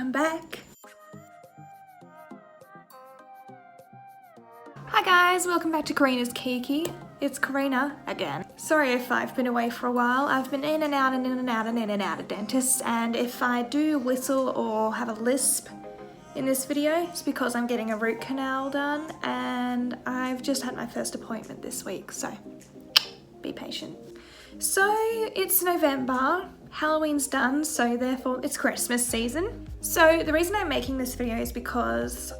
I'm back. Hi guys, welcome back to Karina's KiKi. It's Karina again. Sorry if I've been away for a while. I've been in and out and in and out and in and out of dentists, and if I do whistle or have a lisp in this video, it's because I'm getting a root canal done and I've just had my first appointment this week, so be patient. So it's November, Halloween's done, so therefore it's Christmas season. So the reason I'm making this video is because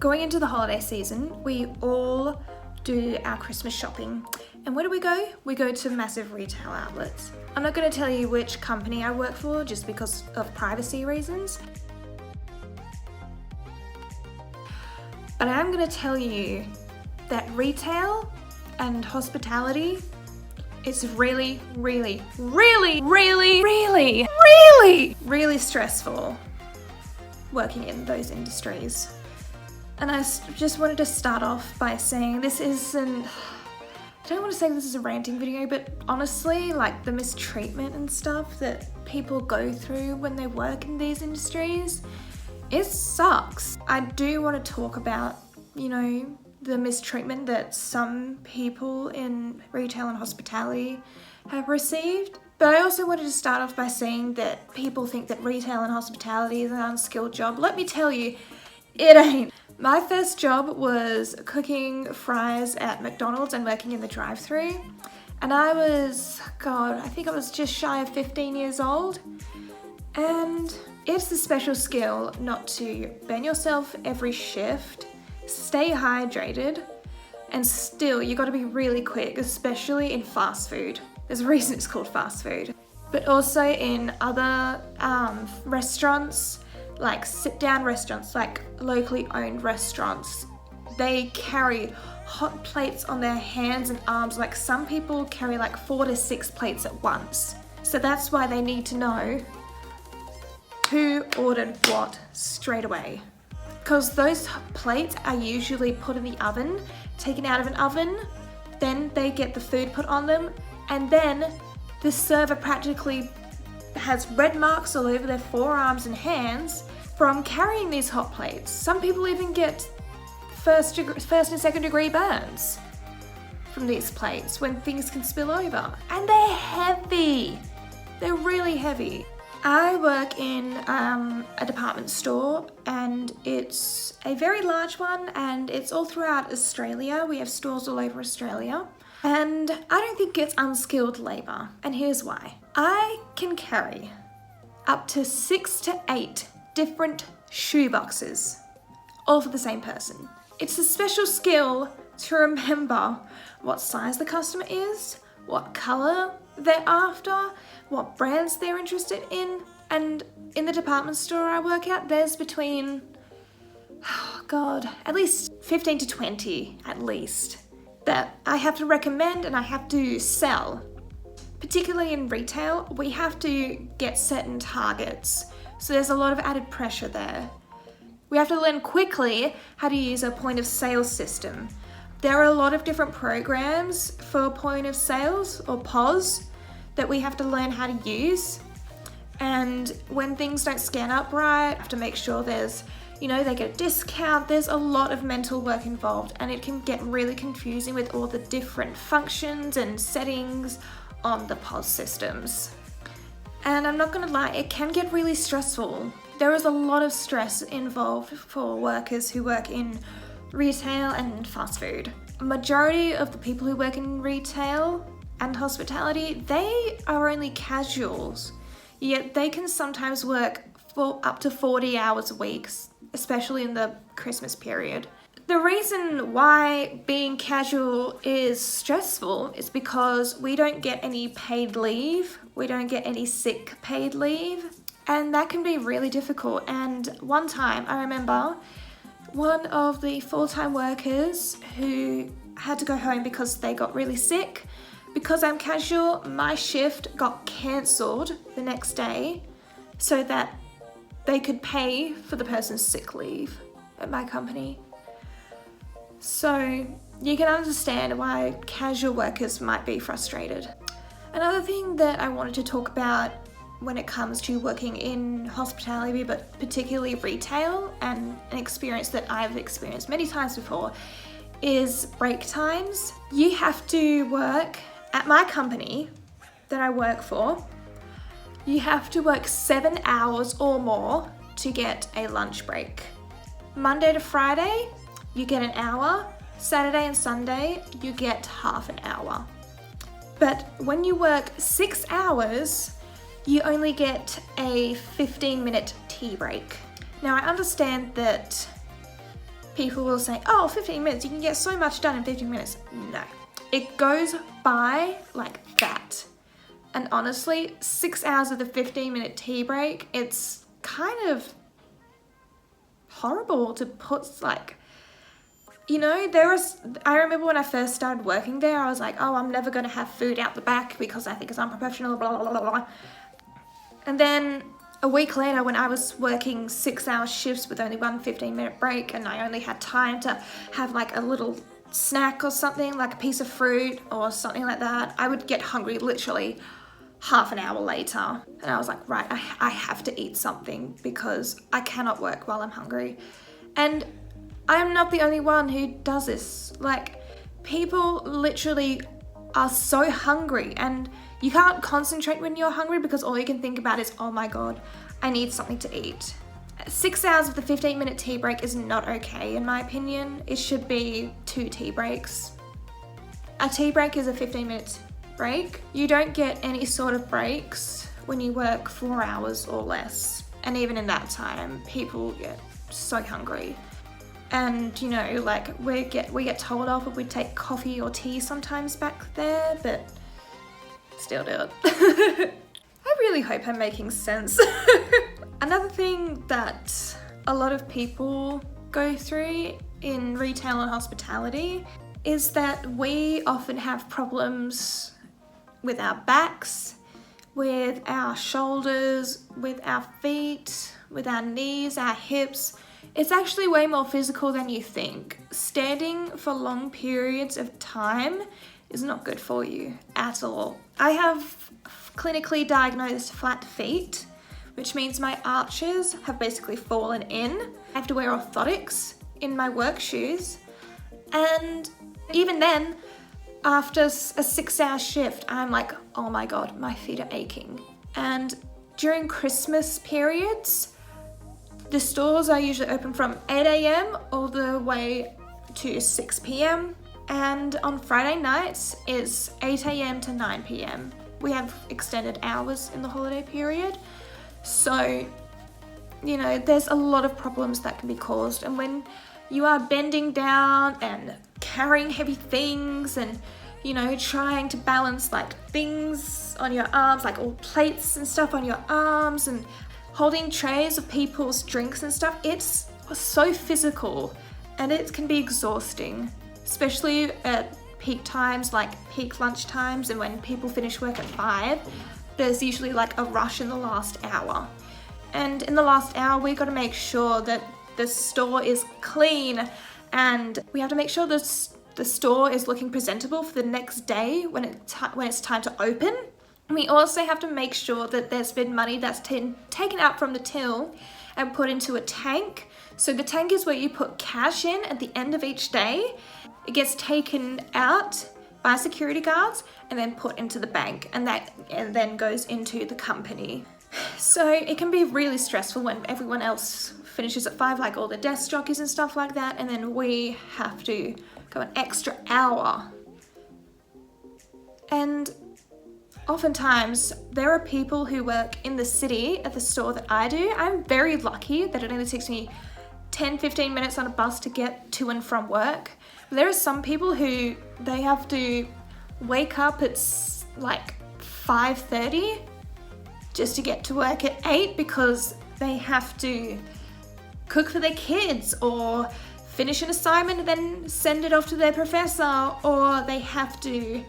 going into the holiday season, we all do our Christmas shopping. And where do we go? We go to massive retail outlets. I'm not going to tell you which company I work for just because of privacy reasons. But I am going to tell you that retail and hospitality is really stressful working in those industries. And I just wanted to start off by saying this isn't, I don't want to say this is a ranting video, but honestly, like the mistreatment and stuff that people go through when they work in these industries, it sucks. I do want to talk about, you know, the mistreatment that some people in retail and hospitality have received. But I also wanted to start off by saying that people think that retail and hospitality is an unskilled job. Let me tell you, it ain't. My first job was cooking fries at McDonald's and working in the drive-thru. And I was, I think I was just shy of 15 years old. And it's a special skill not to burn yourself every shift, stay hydrated, and still you gotta be really quick, especially in fast food. There's a reason it's called fast food. But also in other restaurants, like sit-down restaurants, like locally owned restaurants, they carry hot plates on their hands and arms. Like some people carry like 4 to 6 plates at once. So that's why they need to know who ordered what straight away. Because those plates are usually put in the oven, taken out of an oven, then they get the food put on them, and then the server practically has red marks all over their forearms and hands from carrying these hot plates. Some people even get first and second degree burns from these plates when things can spill over. And they're heavy. They're really heavy. I work in a department store, and it's a very large one, and it's all throughout Australia. We have stores all over Australia. And I don't think it's unskilled labor, and here's why. I can carry up to 6 to 8 different shoe boxes, all for the same person. It's a special skill to remember what size the customer is, what color they're after, what brands they're interested in. And in the department store I work at, there's between, at least 15 to 20 at least that I have to recommend and I have to sell. Particularly in retail, we have to get certain targets. So there's a lot of added pressure there. We have to learn quickly how to use a point of sale system. There are a lot of different programs for point of sales or POS that we have to learn how to use. And when things don't scan up right, I have to make sure there's, you know, they get a discount. There's a lot of mental work involved, and it can get really confusing with all the different functions and settings on the POS systems. And I'm not gonna lie, it can get really stressful. There is a lot of stress involved for workers who work in retail and fast food. A majority of the people who work in retail and hospitality, they are only casuals, yet they can sometimes work for up to 40 hours a week, especially in the Christmas period. The reason why being casual is stressful is because we don't get any paid leave, we don't get any sick paid leave, and that can be really difficult. And one time I remember one of the full-time workers who had to go home because they got really sick. Because I'm casual, my shift got cancelled the next day so that they could pay for the person's sick leave at my company. So you can understand why casual workers might be frustrated. Another thing that I wanted to talk about when it comes to working in hospitality, but particularly retail, and an experience that I've experienced many times before, is break times. You have to work at my company that I work for. You have to work 7 hours or more to get a lunch break. Monday to Friday, you get an hour. Saturday and Sunday, you get half an hour. But when you work 6 hours, you only get a 15-minute tea break. Now, I understand that people will say, oh, 15 minutes, you can get so much done in 15 minutes. No, it goes by like that. And honestly, 6 hours of the 15-minute tea break, it's kind of horrible to put, like, you know, I remember when I first started working there, I was like, oh, I'm never gonna have food out the back because I think it's unprofessional, blah, blah, blah, blah. And then a week later, when I was working 6-hour shifts with only one 15-minute break, and I only had time to have like a little snack or something, like a piece of fruit or something like that, I would get hungry literally half an hour later. And I was like, right, I have to eat something because I cannot work while I'm hungry. And I am not the only one who does this. Like, people literally are so hungry, and you can't concentrate when you're hungry because all you can think about is, oh my God, I need something to eat. 6 hours of the 15-minute tea break is not okay, in my opinion. It should be 2 tea breaks. A tea break is a 15-minute break. You don't get any sort of breaks when you work 4 hours or less. And even in that time, people get so hungry. And, you know, like, we get told off if we take coffee or tea sometimes back there, but still do it. I really hope I'm making sense. Another thing that a lot of people go through in retail and hospitality is that we often have problems with our backs, with our shoulders, with our feet, with our knees, our hips. It's actually way more physical than you think. Standing for long periods of time is not good for you at all. I have clinically diagnosed flat feet, which means my arches have basically fallen in. I have to wear orthotics in my work shoes. And even then, after a 6-hour shift, I'm like, oh my God, my feet are aching. And during Christmas periods, the stores are usually open from 8 a.m. all the way to 6 p.m. And on Friday nights, it's 8 a.m. to 9 p.m. We have extended hours in the holiday period. So, you know, there's a lot of problems that can be caused. And when you are bending down and carrying heavy things and, you know, trying to balance like things on your arms, like all plates and stuff on your arms, and holding trays of people's drinks and stuff, it's so physical and it can be exhausting, especially at peak times, like peak lunch times, and when people finish work at 5, there's usually like a rush in the last hour. And in the last hour, we got to make sure that the store is clean, and we have to make sure the store is looking presentable for the next day when it's time to open. We also have to make sure that there's been money that's taken out from the till and put into a tank. So the tank is where you put cash in at the end of each day. It gets taken out by security guards and then put into the bank, and then goes into the company. So it can be really stressful when everyone else finishes at 5, like all the desk jockeys and stuff like that, and then we have to go an extra hour. And oftentimes, there are people who work in the city at the store that I do. I'm very lucky that it only takes me 10-15 minutes on a bus to get to and from work. But there are some people who they have to wake up at like 5:30 just to get to work at 8 because they have to cook for their kids or finish an assignment and then send it off to their professor, or they have to,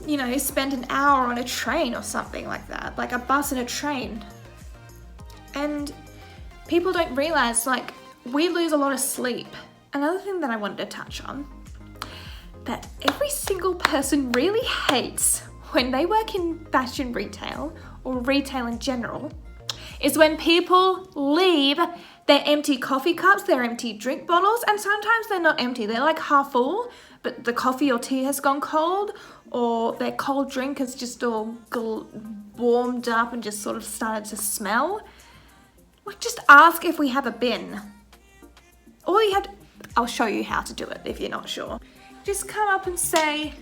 you know, spend an hour on a train or something like that, like a bus and a train. And people don't realize, like, we lose a lot of sleep. Another thing that I wanted to touch on, that every single person really hates when they work in fashion retail or retail in general, is when people leave their empty coffee cups, their empty drink bottles, and sometimes they're not empty, they're like half full, but the coffee or tea has gone cold, or their cold drink has just all warmed up and just sort of started to smell. Like, just ask if we have a bin. All you have to, I'll show you how to do it if you're not sure. Just come up and say,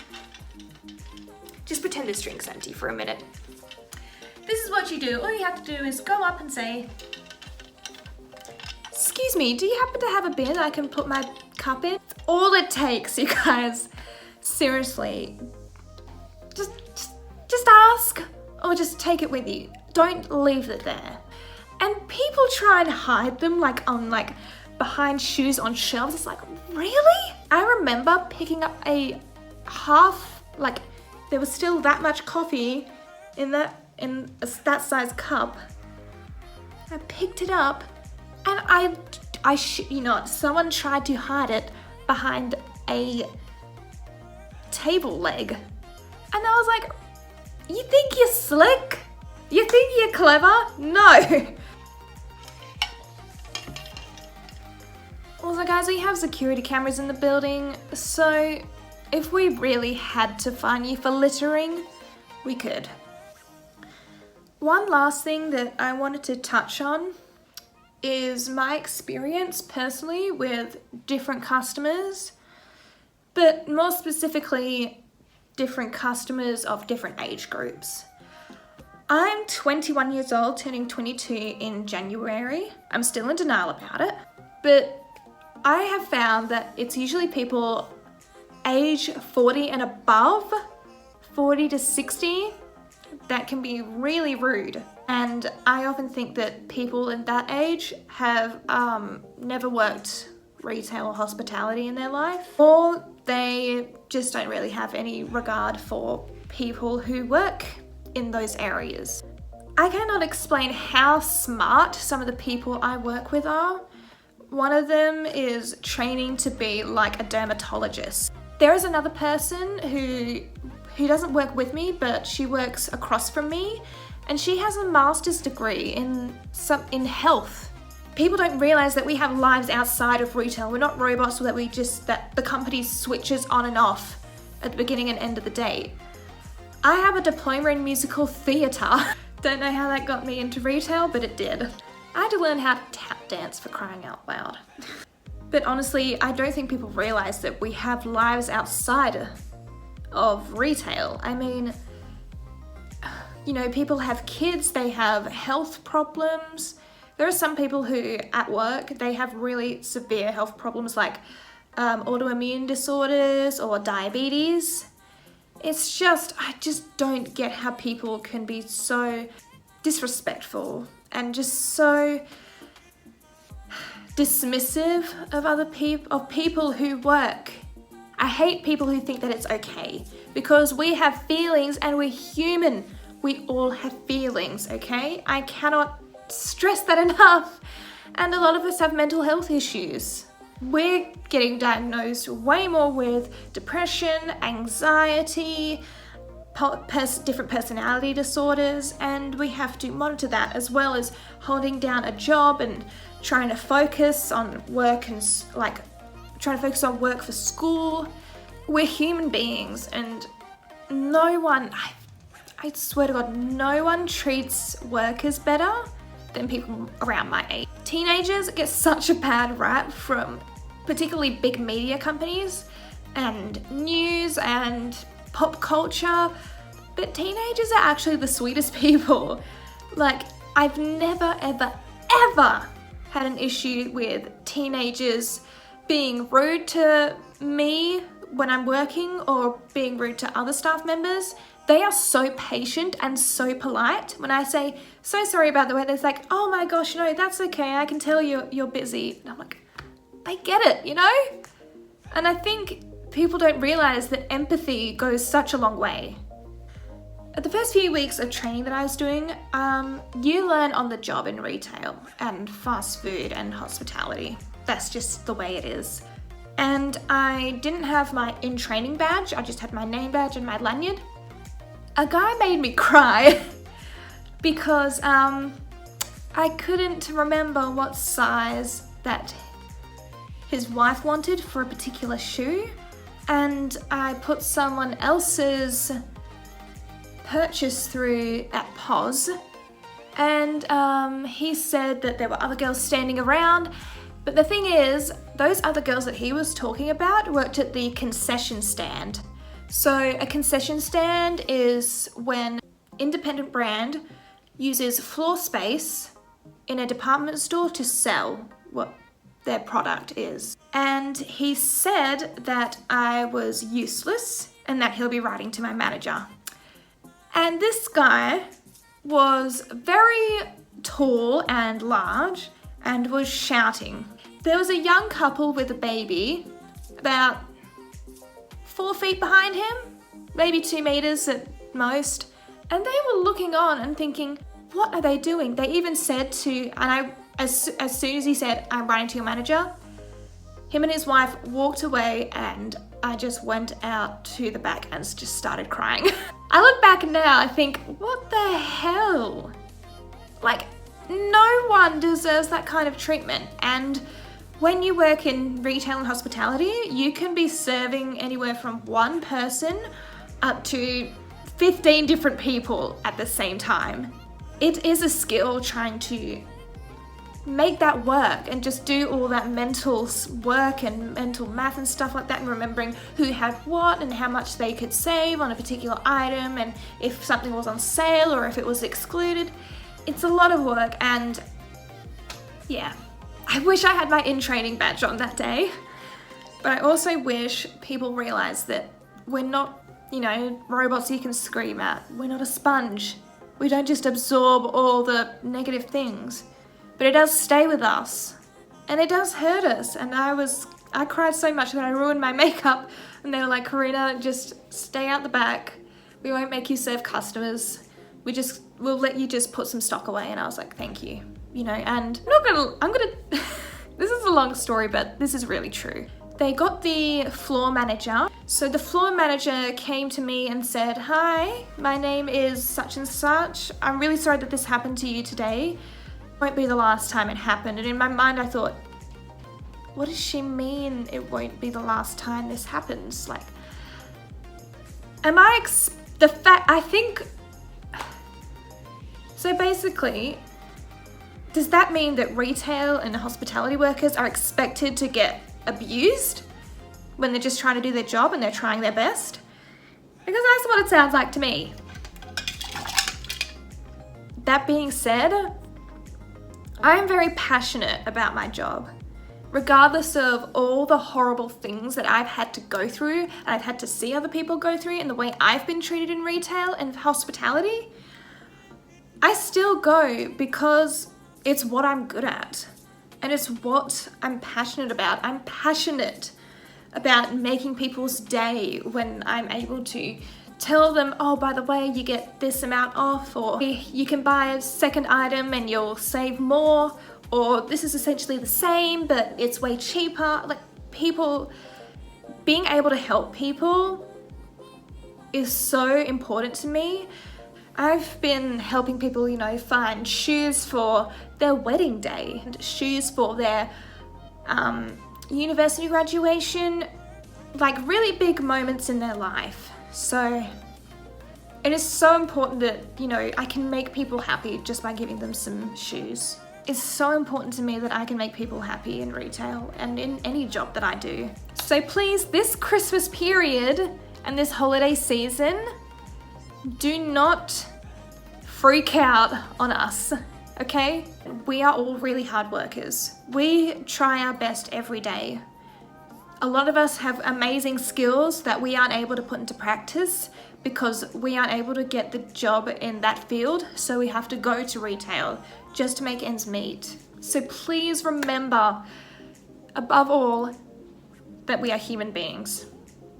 just pretend this drink's empty for a minute. This is what you do. All you have to do is go up and say, excuse me, do you happen to have a bin I can put my cup in? All it takes, you guys. Seriously. Just ask, or just take it with you. Don't leave it there. And people try and hide them behind shoes on shelves. It's like, really? I remember picking up a half, there was still that much coffee in that size cup. I picked it up and I shit you not, someone tried to hide it behind a table leg. And I was like, you think you're slick? You think you're clever? No. Also guys, we have security cameras in the building, so if we really had to fine you for littering, we could. One last thing that I wanted to touch on is my experience personally with different customers, but more specifically, different customers of different age groups. I'm 21 years old, turning 22 in January. I'm still in denial about it, but I have found that it's usually people age 40 and above, 40 to 60, that can be really rude. And I often think that people in that age have never worked retail or hospitality in their life, or they just don't really have any regard for people who work in those areas. I cannot explain how smart some of the people I work with are. One of them is training to be like a dermatologist. There is another person who doesn't work with me, but she works across from me, and she has a master's degree in health. People don't realize that we have lives outside of retail. We're not robots that the company switches on and off at the beginning and end of the day. I have a diploma in musical theatre. Don't know how that got me into retail, but it did. I had to learn how to tap dance, for crying out loud. But honestly, I don't think people realize that we have lives outside of retail. I mean, you know, people have kids, they have health problems. There are some people who, at work, they have really severe health problems like autoimmune disorders or diabetes. It's just, I just don't get how people can be so disrespectful and just so dismissive of people who work. I hate people who think that it's okay, because we have feelings and we're human. We all have feelings, okay? I cannot stress that enough. And a lot of us have mental health issues. We're getting diagnosed way more with depression, anxiety, different personality disorders, and we have to monitor that, as well as holding down a job and trying to focus on work and trying to focus on work for school. We're human beings, and no one, I swear to God, no one treats workers better than people around my age. Teenagers get such a bad rap from particularly big media companies and news and pop culture, but teenagers are actually the sweetest people. Like, I've never, ever, ever had an issue with teenagers being rude to me when I'm working or being rude to other staff members. They are so patient and so polite. When I say, so sorry about the weather, it's like, oh my gosh, no, that's okay. I can tell you're busy. And I'm like, they get it, you know? And I think people don't realize that empathy goes such a long way. At the first few weeks of training that I was doing, you learn on the job in retail and fast food and hospitality. That's just the way it is. And I didn't have my in-training badge. I just had my name badge and my lanyard. A guy made me cry because I couldn't remember what size that his wife wanted for a particular shoe, and I put someone else's purchase through at POS, and he said that there were other girls standing around, but the thing is, those other girls that he was talking about worked at the concession stand. So a concession stand is when independent brand uses floor space in a department store to sell what their product is. And he said that I was useless and that he'll be writing to my manager. And this guy was very tall and large and was shouting. There was a young couple with a baby about 4 feet behind him, maybe 2 meters at most, and they were looking on and thinking, what are they doing? They even said to, and as soon as he said, I'm writing to your manager, him and his wife walked away, and I just went out to the back and just started crying. I look back now, I think, what the hell? Like, no one deserves that kind of treatment. And when you work in retail and hospitality, you can be serving anywhere from one person up to 15 different people at the same time. It is a skill trying to make that work and just do all that mental work and mental math and stuff like that, and remembering who had what and how much they could save on a particular item, and if something was on sale or if it was excluded. It's a lot of work, and yeah, I wish I had my in-training badge on that day. But I also wish people realize that we're not, robots you can scream at. We're not a sponge. We don't just absorb all the negative things. But it does stay with us, and it does hurt us. And I cried so much that I ruined my makeup, and they were like, Karina, just stay out the back. We won't make you serve customers. We'll let you just put some stock away. And I was like, thank you. And I'm gonna, this is a long story, but this is really true. They got the floor manager. So the floor manager came to me and said, hi, my name is such and such. I'm really sorry that this happened to you today. Won't be the last time it happened. And in my mind, I thought, what does she mean it won't be the last time this happens? Like, so basically, does that mean that retail and hospitality workers are expected to get abused when they're just trying to do their job and they're trying their best? Because that's what it sounds like to me. That being said, I am very passionate about my job, regardless of all the horrible things that I've had to go through and I've had to see other people go through and the way I've been treated in retail and hospitality. I still go because it's what I'm good at, and it's what I'm passionate about. I'm passionate about making people's day when I'm able to tell them, oh, by the way, you get this amount off, or you can buy a second item and you'll save more, or this is essentially the same, but it's way cheaper. Like, people, being able to help people is so important to me. I've been helping people, find shoes for their wedding day, and shoes for their university graduation, like really big moments in their life. So it is so important that, I can make people happy just by giving them some shoes. It's so important to me that I can make people happy in retail and in any job that I do. So please, this Christmas period and this holiday season, do not freak out on us, okay? We are all really hard workers. We try our best every day. A lot of us have amazing skills that we aren't able to put into practice because we aren't able to get the job in that field, so we have to go to retail just to make ends meet. So please remember, above all, that we are human beings.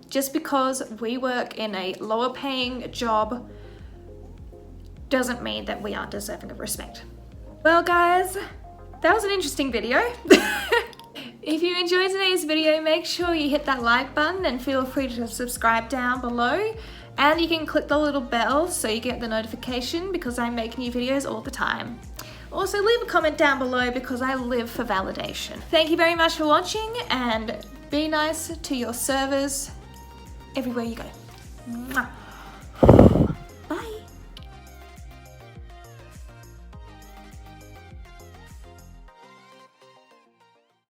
Just because we work in a lower paying job doesn't mean that we aren't deserving of respect. Well guys, that was an interesting video. If you enjoyed today's video, make sure you hit that like button and feel free to subscribe down below. And you can click the little bell so you get the notification because I make new videos all the time. Also, leave a comment down below because I live for validation. Thank you very much for watching, and be nice to your servers everywhere you go. Mwah.